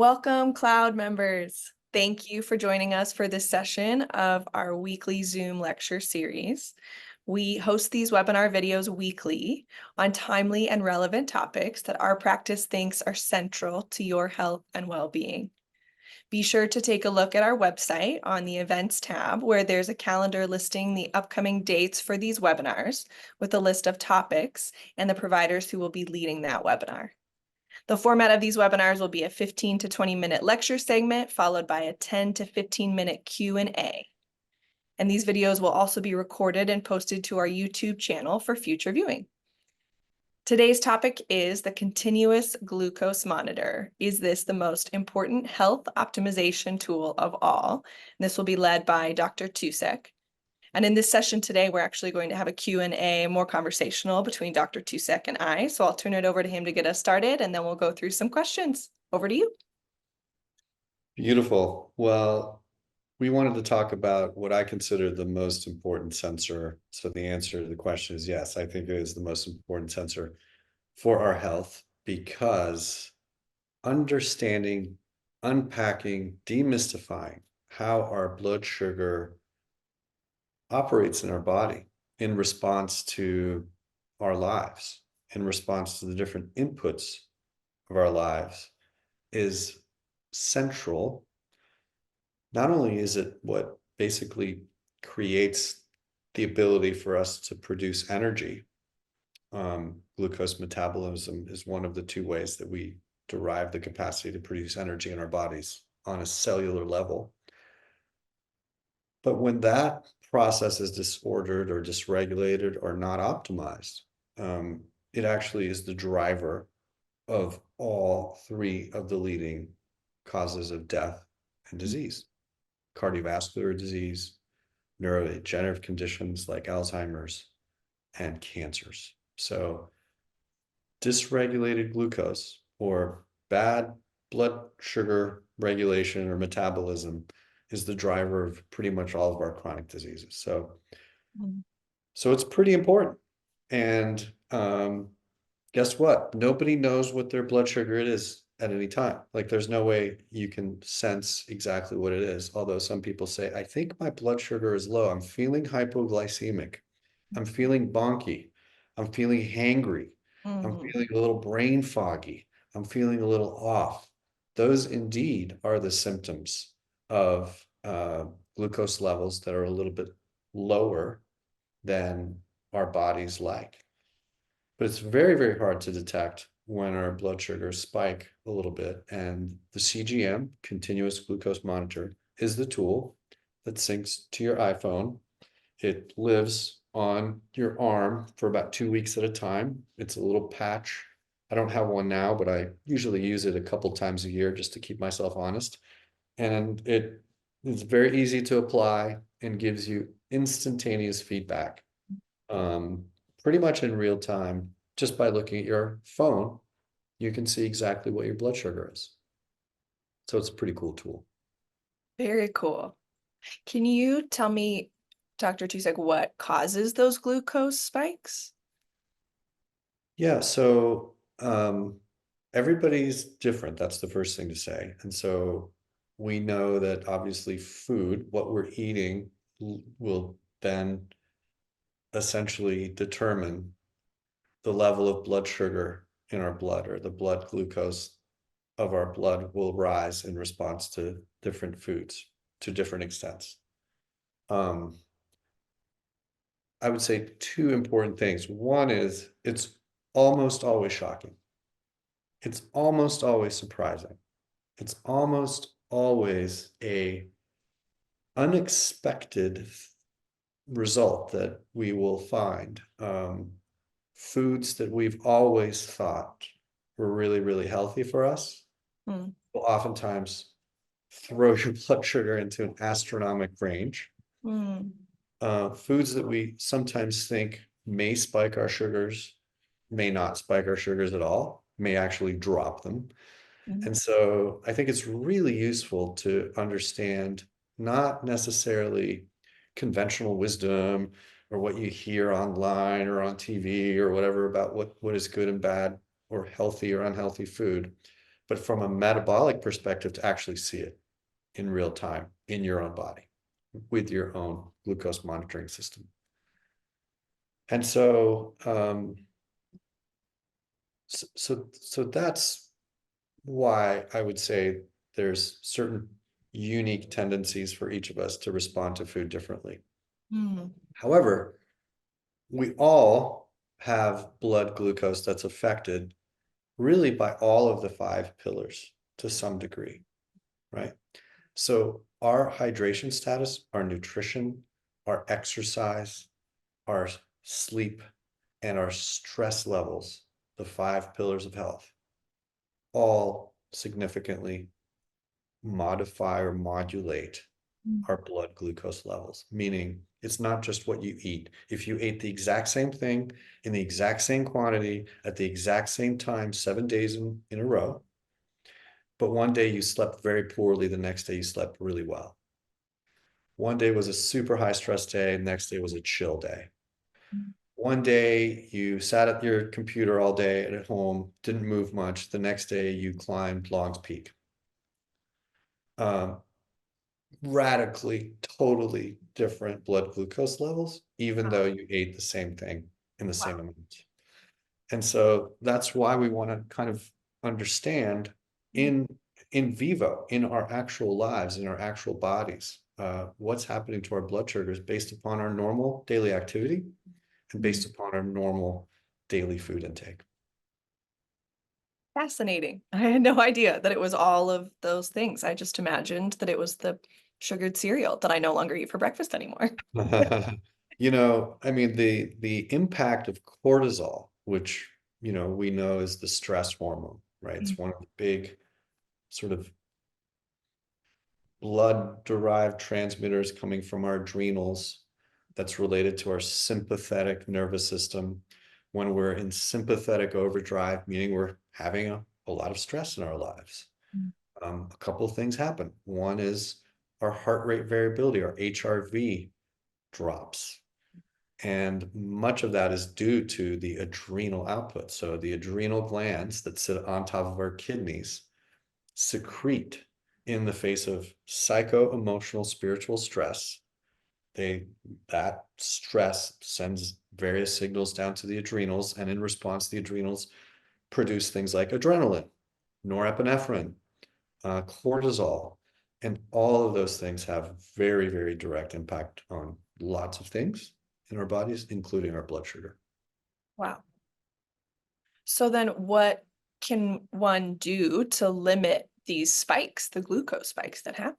Welcome, Cloud members. Thank you for joining us for this session of our weekly Zoom lecture series. We host these webinar videos weekly on timely and relevant topics that our practice thinks are central to your health and well-being. Be sure to take a look at our website on the Events tab, where there's a calendar listing the upcoming dates for these webinars with a list of topics and the providers who will be leading that webinar. The format of these webinars will be a 15 to 20-minute lecture segment followed by a 10 to 15-minute Q&A. And these videos will also be recorded and posted to our YouTube channel for future viewing. Today's topic is the continuous glucose monitor. Is this the most important health optimization tool of all? And this will be led by Dr. Tusek. And in this session today, we're actually going to have a Q&A, more conversational between Dr. Tusek and I. So I'll turn it over to him to get us started, and then we'll go through some questions. Over to you. Beautiful. Well, we wanted to talk about what I consider the most important sensor. So the answer to the question is yes, I think it is the most important sensor for our health, because understanding, unpacking, demystifying how our blood sugar operates in our body in response to our lives, in response to the different inputs of our lives, is central. Not only is it what basically creates the ability for us to produce energy, glucose metabolism is one of the two ways that we derive the capacity to produce energy in our bodies on a cellular level. But when that process is disordered or dysregulated or not optimized, it actually is the driver of all three of the leading causes of death and disease: cardiovascular disease, neurodegenerative conditions like Alzheimer's, and cancers. So dysregulated glucose, or bad blood sugar regulation or metabolism, is the driver of pretty much all of our chronic diseases. So it's pretty important. And guess what? Nobody knows what their blood sugar is at any time. Like, there's no way you can sense exactly what it is. Although some people say, I think my blood sugar is low. I'm feeling hypoglycemic. I'm feeling bonky. I'm feeling hangry. I'm feeling a little brain foggy. I'm feeling a little off. Those indeed are the symptoms of glucose levels that are a little bit lower than our bodies like. But it's very, very hard to detect when our blood sugars spike a little bit. And the CGM, continuous glucose monitor, is the tool that syncs to your iPhone. It lives on your arm for about 2 weeks at a time. It's a little patch. I don't have one now, but I usually use it a couple times a year just to keep myself honest. And it's very easy to apply and gives you instantaneous feedback, pretty much in real time. Just by looking at your phone, you can see exactly what your blood sugar is. So it's a pretty cool tool. Very cool. Can you tell me, Dr. Tusek, what causes those glucose spikes? Yeah, so everybody's different. That's the first thing to say. And so we know that obviously food, what we're eating, will then essentially determine the level of blood sugar in our blood, or the blood glucose of our blood will rise in response to different foods to different extents. I would say two important things. One is, it's almost always shocking. It's almost always surprising. It's almost always a unexpected result that we will find. Foods that we've always thought were really, really healthy for us will oftentimes throw your blood sugar into an astronomical range. Foods that we sometimes think may spike our sugars may not spike our sugars at all, may actually drop them. And so I think it's really useful to understand not necessarily conventional wisdom or what you hear online or on TV or whatever about what is good and bad or healthy or unhealthy food, but from a metabolic perspective, to actually see it in real time in your own body with your own glucose monitoring system. And so, so that's why I would say there's certain unique tendencies for each of us to respond to food differently. However, we all have blood glucose that's affected really by all of the 5 pillars to some degree, right? So our hydration status, our nutrition, our exercise, our sleep, and our stress levels, the 5 pillars of health, all significantly modify or modulate our blood glucose levels, meaning it's not just what you eat. If you ate the exact same thing in the exact same quantity at the exact same time, 7 days in a row, but one day you slept very poorly, the next day you slept really well. One day was a super high stress day, the next day was a chill day. One day you sat at your computer all day at home, didn't move much. The next day you climbed Long's Peak. Radically, totally different blood glucose levels, even though you ate the same thing in the same amount. And so that's why we want to kind of understand in vivo, in our actual lives, in our actual bodies, what's happening to our blood sugars based upon our normal daily activity and based upon our normal daily food intake. Fascinating. I had no idea that it was all of those things. I just imagined that it was the sugared cereal that I no longer eat for breakfast anymore. You know, I mean, the impact of cortisol, which, you know, we know is the stress hormone, right? It's one of the big sort of blood-derived transmitters coming from our adrenals that's related to our sympathetic nervous system. When we're in sympathetic overdrive, meaning we're having a lot of stress in our lives, a couple of things happen. One is our heart rate variability, our HRV drops. And much of that is due to the adrenal output. So the adrenal glands that sit on top of our kidneys secrete in the face of psycho-emotional spiritual stress. That stress sends various signals down to the adrenals, and in response, the adrenals produce things like adrenaline, norepinephrine, cortisol, and all of those things have very, very direct impact on lots of things in our bodies, including our blood sugar. Wow. So then what can one do to limit these spikes, the glucose spikes that happen?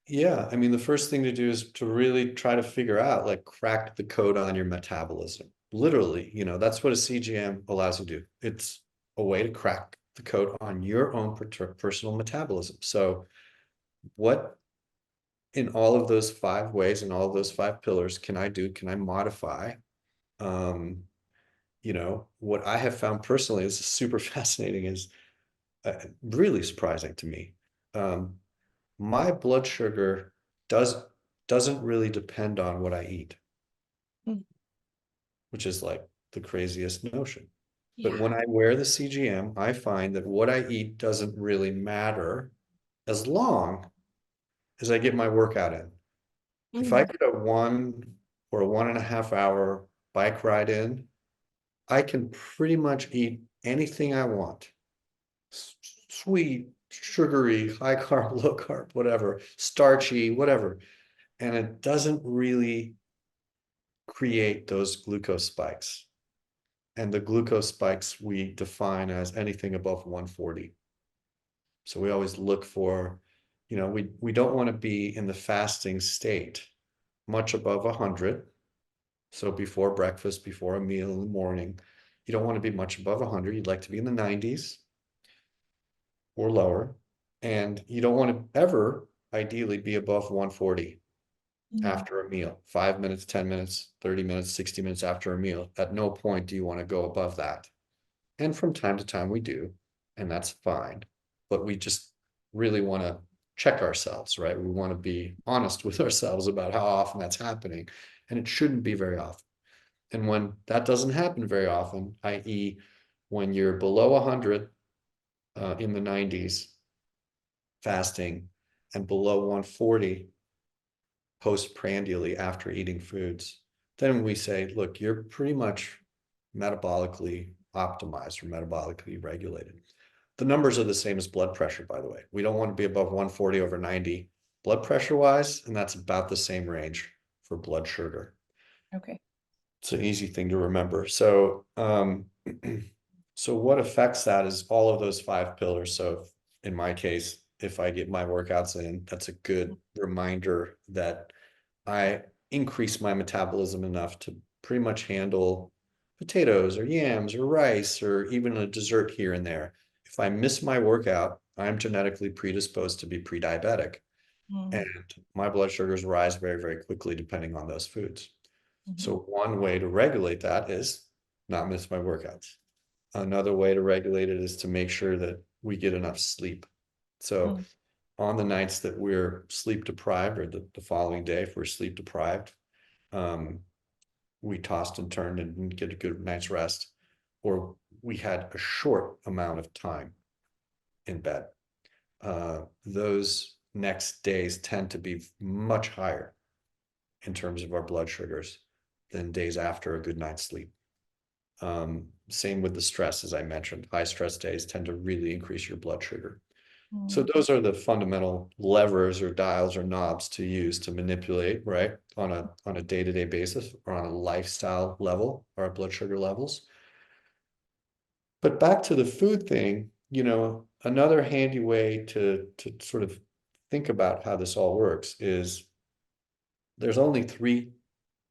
Yeah, I mean, the first thing to do is to really try to figure out, like, crack the code on your metabolism. Literally, you know, that's what a CGM allows you to do. It's a way to crack the code on your own personal metabolism. So what in all of those 5 ways, in all of those 5 pillars, can I do? Can I modify? You know, what I have found personally is super fascinating, is really surprising to me. My blood sugar doesn't really depend on what I eat, which is like the craziest notion. But when I wear the CGM, I find that what I eat doesn't really matter as long as I get my workout in. If I get a 1 or a 1.5 hour bike ride in, I can pretty much eat anything I want. Sweet, sugary, high carb, low carb, whatever, starchy, whatever. And it doesn't really create those glucose spikes. And the glucose spikes we define as anything above 140. So we always look for, you know, we don't want to be in the fasting state much above 100. So before breakfast, before a meal in the morning, you don't want to be much above 100. You'd like to be in the 90s or lower. And you don't want to ever ideally be above 140 after a meal, 5 minutes, 10 minutes, 30 minutes, 60 minutes after a meal. At no point do you want to go above that. And from time to time we do, and that's fine. But we just really want to check ourselves, right? We want to be honest with ourselves about how often that's happening. And it shouldn't be very often. And when that doesn't happen very often, i.e., when you're below 100, in the 90s fasting and below 140 postprandially after eating foods, then we say, look, you're pretty much metabolically optimized or metabolically regulated. The numbers are the same as blood pressure, by the way. We don't want to be above 140 over 90 blood pressure wise, and that's about the same range for blood sugar. Okay. It's an easy thing to remember. So, so what affects that is all of those 5 pillars. So in my case, if I get my workouts in, that's a good reminder that I increase my metabolism enough to pretty much handle potatoes or yams or rice or even a dessert here and there. If I miss my workout, I'm genetically predisposed to be pre-diabetic, Mm-hmm. and my blood sugars rise very, very quickly depending on those foods. Mm-hmm. So one way to regulate that is not miss my workouts. Another way to regulate it is to make sure that we get enough sleep. So on the nights that we're sleep deprived, or the following day, if we're sleep deprived, we tossed and turned and didn't get a good night's rest, or we had a short amount of time in bed. Those next days tend to be much higher in terms of our blood sugars than days after a good night's sleep. Same with the stress, as I mentioned. High stress days tend to really increase your blood sugar. So those are the fundamental levers or dials or knobs to use to manipulate, right, on a day-to-day basis or on a lifestyle level, our blood sugar levels. But back to the food thing, another handy way to sort of think about how this all works is there's only 3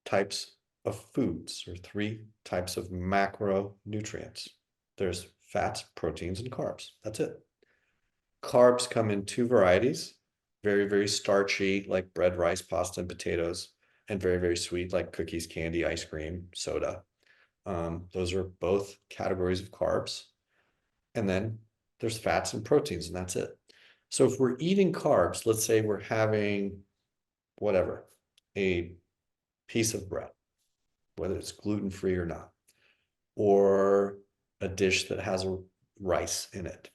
types of foods or 3 types of macronutrients. There's fats, proteins, and carbs. That's it. Carbs come in 2 varieties, very, very starchy, like bread, rice, pasta, and potatoes, and very, very sweet, like cookies, candy, ice cream, soda. Those are both categories of carbs. And then there's fats and proteins, and that's it. So if we're eating carbs, let's say we're having whatever, a piece of bread, whether it's gluten-free or not, or a dish that has a rice in it.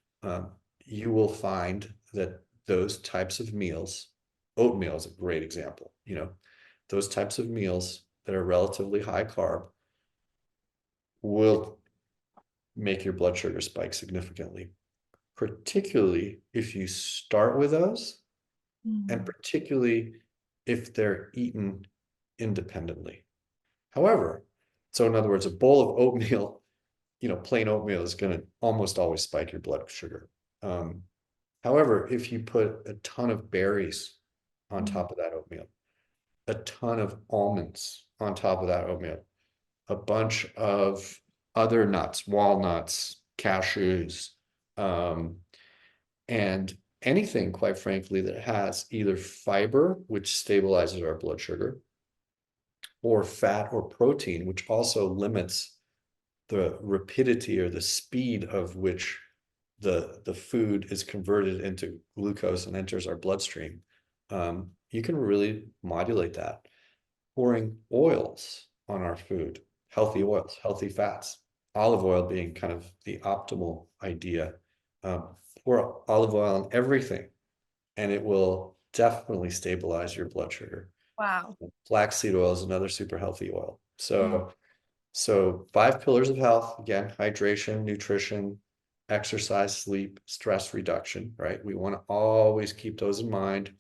You will find that those types of meals, oatmeal is a great example, those types of meals that are relatively high carb will make your blood sugar spike significantly, particularly if you start with those, and particularly if they're eaten independently. However, so in other words, a bowl of oatmeal, plain oatmeal is going to almost always spike your blood sugar. However, if you put a ton of berries on top of that oatmeal, a ton of almonds on top of that oatmeal, a bunch of other nuts, walnuts, cashews, and anything, quite frankly, that has either fiber, which stabilizes our blood sugar, or fat or protein, which also limits the rapidity or the speed of which the food is converted into glucose and enters our bloodstream. You can really modulate that. Pouring oils on our food, healthy oils, healthy fats, olive oil being kind of the optimal idea. Pour olive oil on everything, and it will definitely stabilize your blood sugar. Wow. Flaxseed oil is another super healthy oil. So 5 pillars of health, again, hydration, nutrition, exercise, sleep, stress reduction, right? We want to always keep those in mind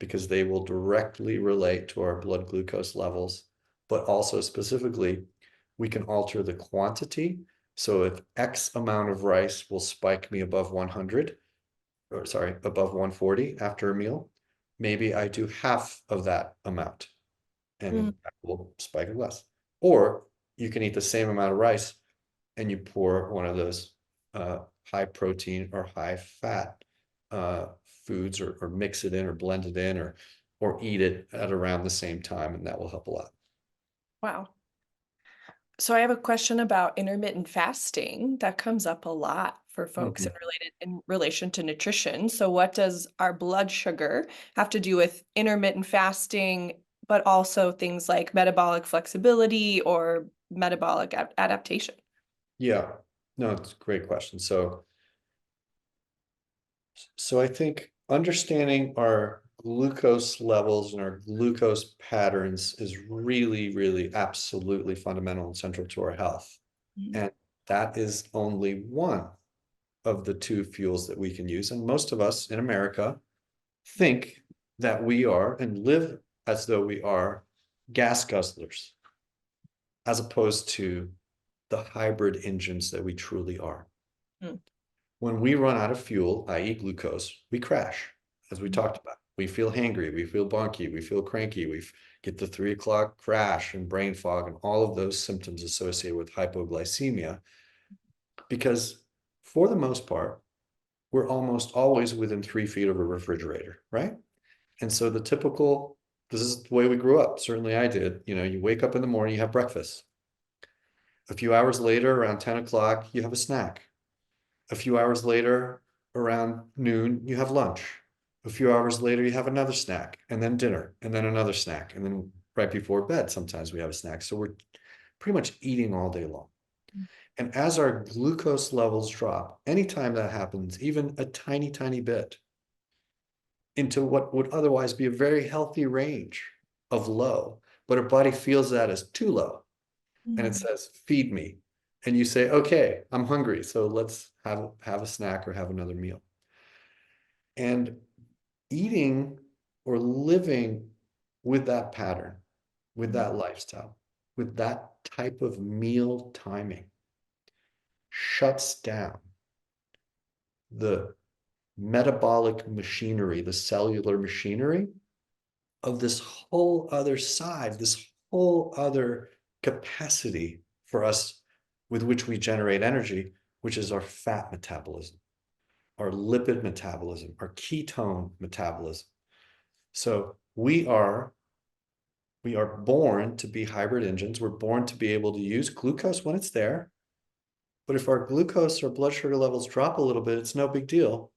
because they will directly relate to our blood glucose levels, but also specifically, we can alter the quantity. So if X amount of rice will spike me above 100, or sorry, above 140 after a meal, maybe I do half of that amount and that will spike it less. Or you can eat the same amount of rice and you pour one of those high protein or high fat foods, or mix it in or blend it in, or eat it at around the same time, and that will help a lot. Wow. So I have a question about intermittent fasting that comes up a lot for folks in relation to nutrition. So what does our blood sugar have to do with intermittent fasting, but also things like metabolic flexibility or metabolic adaptation? Yeah, no, it's a great question. So So I think understanding our glucose levels and our glucose patterns is really, really absolutely fundamental and central to our health. Mhm. And that is only one of the two fuels that we can use. And most of us in America think that we are and live as though we are gas guzzlers, as opposed to the hybrid engines that we truly are. Mm. When we run out of fuel, i.e., glucose, we crash, as we Mhm. talked about. We feel hangry, we feel bonky, we feel cranky, we get the 3 o'clock crash and brain fog and all of those symptoms associated with hypoglycemia. Because for the most part, we're almost always within 3 feet of a refrigerator, right? And so this is the way we grew up. Certainly I did. You know, you wake up in the morning, you have breakfast. A few hours later, around 10 o'clock, you have a snack. A few hours later, around noon, you have lunch. A few hours later, you have another snack, and then dinner, and then another snack. And then right before bed, sometimes we have a snack. So we're pretty much eating all day long. And as our glucose levels drop, anytime that happens, even a tiny, tiny bit, into what would otherwise be a very healthy range of low, but our body feels that as too low. And it Mhm. says, feed me. And you say, okay, I'm hungry. So let's have a snack or have another meal. And eating or living with that pattern, with Mhm. that lifestyle, with that type of meal timing shuts down the metabolic machinery, the cellular machinery of this whole other side, this whole other capacity for us with which we generate energy, which is our fat metabolism, our lipid metabolism, our ketone metabolism. So we are born to be hybrid engines. We're born to be able to use glucose when it's there. But if our glucose or blood sugar levels drop a little bit, it's no big deal.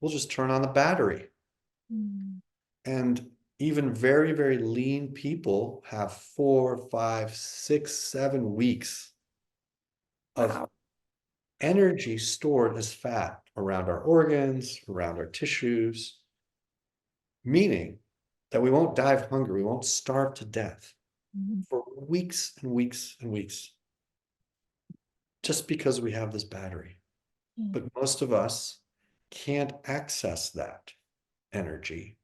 We'll just turn on the battery. Mhm. And even very, very lean people have 4, 5, 6, 7 weeks of Wow. energy stored as fat around our organs, around our tissues, meaning that we won't die of hunger, we won't starve to death Mhm. for weeks and weeks and weeks, just because we have this battery. Mhm. But most of us can't access that energy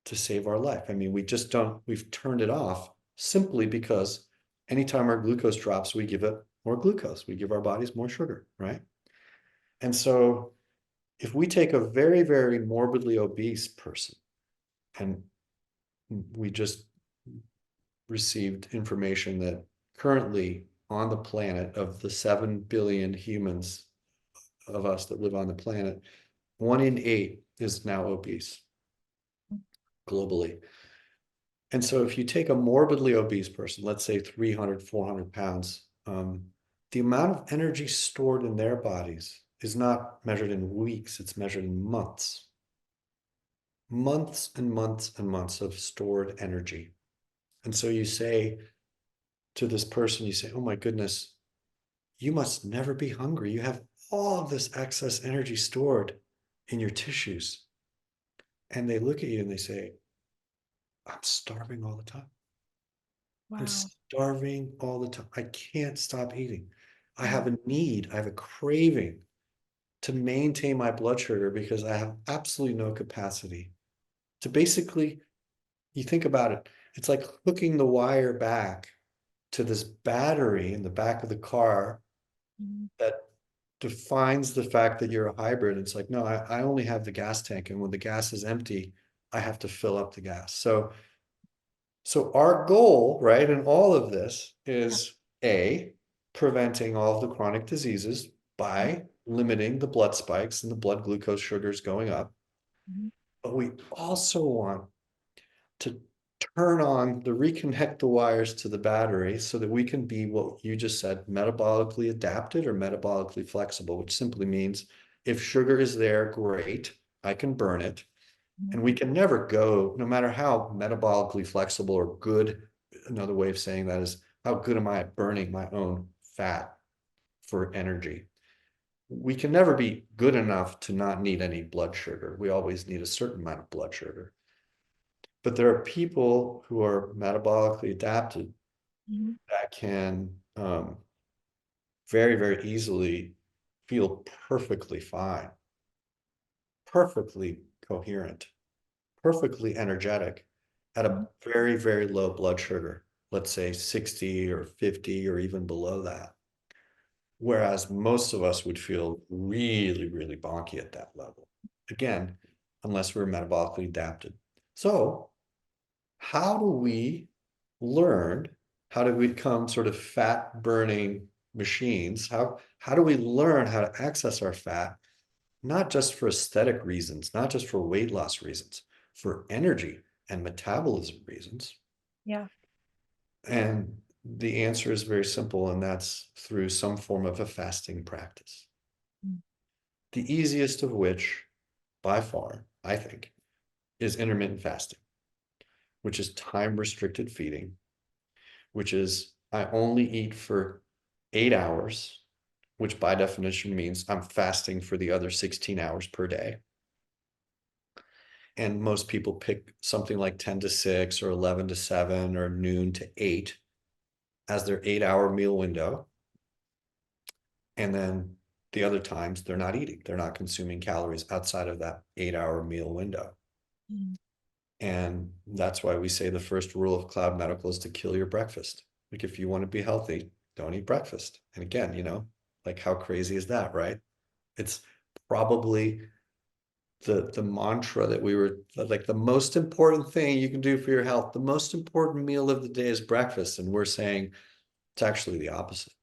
to save our life. I mean, we just don't, we've turned it off simply because anytime our glucose drops, we give it more glucose. We give our bodies more sugar, right? And so if we take a very, very morbidly obese person, and we just received information that currently on the planet, of the 7 billion humans of us that live on the planet, 1 in 8 is now obese globally. And so if you take a morbidly obese person, let's say 300, 400 pounds, the amount of energy stored in their bodies is not measured in weeks, it's measured in months. Months and months and months of stored energy. And so you say to this person, you say, oh my goodness, you must never be hungry. You have all of this excess energy stored in your tissues. And they look at you and they say, I'm starving all the time. I'm Wow. starving all the time. I can't stop eating. I Mhm. have a need, I have a craving to maintain my blood sugar because I have absolutely no capacity to basically, you think about it, it's like hooking the wire back to this battery in the back of the car Mhm. that defines the fact that you're a hybrid. It's like, no, I only have the gas tank. And when the gas is empty, I have to fill up the gas. So our goal, right, in all of this Yeah. is A, preventing all of the chronic diseases by limiting the blood spikes and the blood glucose sugars going up. Mhm. But we also want to reconnect the wires to the battery so that we can be what you just said, metabolically adapted or metabolically flexible, which simply means if sugar is there, great, I can burn it. And Mhm. we can never go, no matter how metabolically flexible or good, another way of saying that is, how good am I at burning my own fat for energy? we can never be good enough to not need any blood sugar. We always need a certain amount of blood sugar. But there are people who are metabolically adapted that can very, very easily feel perfectly fine, perfectly coherent, perfectly energetic at a very, very low blood sugar, let's say 60 or 50 or even below that. Whereas most of us would feel really, really bonky at that level. Again, unless we're metabolically adapted. So, how do we learn how to become sort of fat burning machines? How do we learn how to access our fat, not just for aesthetic reasons, not just for weight loss reasons, for energy and metabolism reasons? Yeah. And the answer is very simple, and that's through some form of a fasting practice. The easiest of which, by far, I think, is intermittent fasting, which is time restricted feeding, which is I only eat for 8 hours, which by definition means I'm fasting for the other 16 hours per day. And most people pick something like 10 to 6 or 11 to 7 or noon to 8 as their 8-hour meal window. And then the other times they're not eating, they're not consuming calories outside of that 8-hour meal window. And that's why we say the first rule of Cloud Medical is to kill your breakfast. Like if you want to be healthy, don't eat breakfast. And again, like how crazy is that, right? It's probably the mantra that we were like the most important thing you can do for your health. The most important meal of the day is breakfast. And we're saying it's actually the opposite.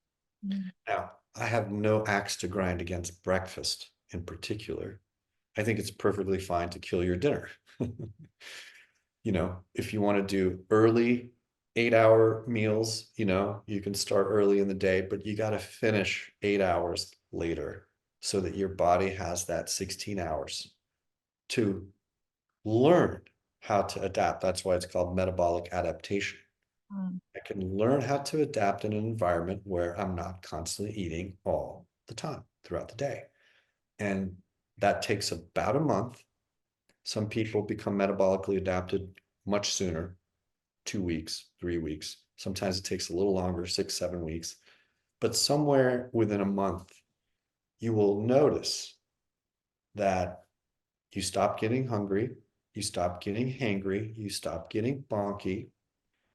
Now, I have no axe to grind against breakfast in particular. I think it's perfectly fine to kill your dinner. If you want to do early 8-hour meals, you can start early in the day, but you got to finish 8 hours later so that your body has that 16 hours to learn how to adapt. That's why it's called metabolic adaptation. I can learn how to adapt in an environment where I'm not constantly eating all the time throughout the day. And that takes about a month. Some people become metabolically adapted much sooner, 2 weeks, 3 weeks. Sometimes it takes a little longer, 6, 7 weeks. But somewhere within a month, you will notice that you stop getting hungry, you stop getting hangry, you stop getting bonky.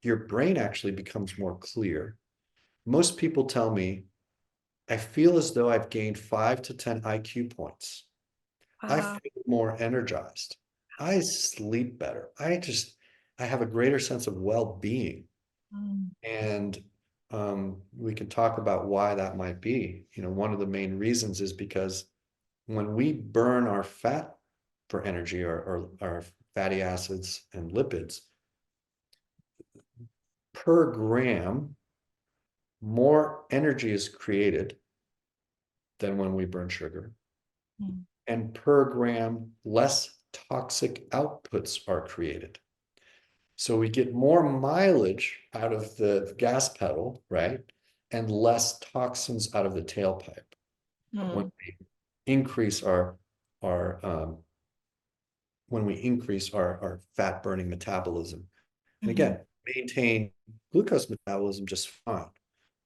Your brain actually becomes more clear. Most people tell me, I feel as though I've gained 5 to 10 IQ points. I Wow. feel more energized. I sleep better. I have a greater sense of well-being. And we can talk about why that might be. One of the main reasons is because when we burn our fat for energy or our fatty acids and lipids, per gram, more energy is created than when we burn sugar. And per gram, less toxic outputs are created. So we get more mileage out of the gas pedal, right? And less toxins out of the tailpipe when we increase our when we increase our fat burning metabolism. And again, maintain glucose metabolism just fine.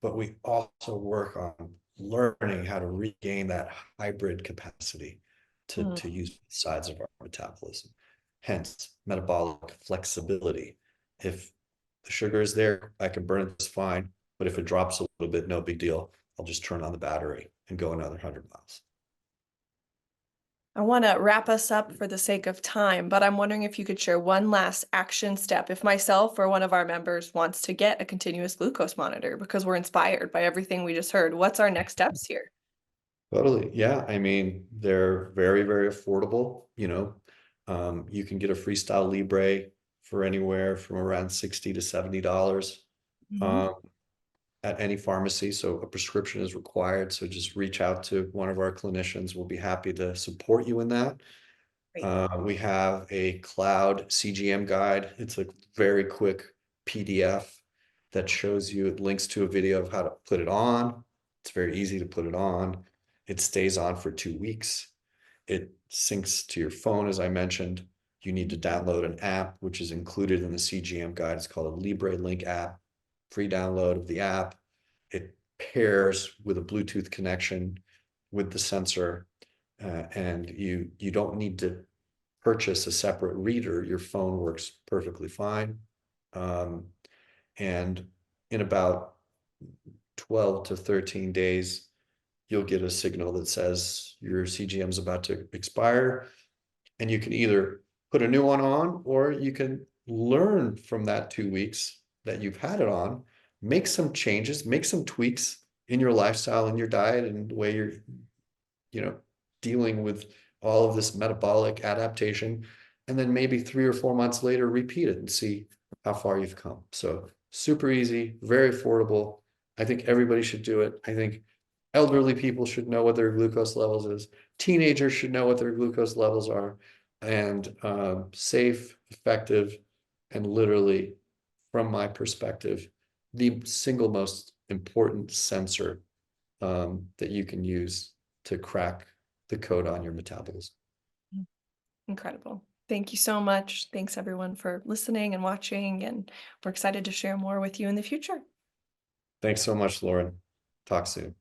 But we also work on learning how to regain that hybrid capacity to use sides of our metabolism. Hence, metabolic flexibility. If the sugar is there, I can burn it just fine. But if it drops a little bit, no big deal. I'll just turn on the battery and go another 100 miles. I want to wrap us up for the sake of time, but I'm wondering if you could share one last action step if myself or one of our members wants to get a continuous glucose monitor because we're inspired by everything we just heard. What's our next steps here? Totally. Yeah. I mean, they're very, very affordable. You can get a Freestyle Libre for anywhere from around $60 to $70 at any pharmacy. So a prescription is required. So just reach out to one of our clinicians. We'll be happy to support you in that. We have a cloud CGM guide. It's a very quick PDF that shows you, it links to a video of how to put it on. It's very easy to put it on. It stays on for 2 weeks. It syncs to your phone, as I mentioned. You need to download an app, which is included in the CGM guide. It's called a Libre Link app. Free download of the app. It pairs with a Bluetooth connection with the sensor, and you don't need to purchase a separate reader. Your phone works perfectly fine. And in about 12 to 13 days, you'll get a signal that says your CGM is about to expire, and you can either put a new one on, or you can learn from that 2 weeks that you've had it on, make some changes, make some tweaks in your lifestyle and your diet and the way you're, dealing with all of this metabolic adaptation. And then maybe 3 or 4 months later, repeat it and see how far you've come. So super easy, very affordable. I think everybody should do it. I think elderly people should know what their glucose levels is. Teenagers should know what their glucose levels are, and safe, effective, and literally, from my perspective, the single most important sensor that you can use to crack the code on your metabolism. Incredible. Thank you so much. Thanks everyone for listening and watching, and we're excited to share more with you in the future. Thanks so much, Lauren. Talk soon.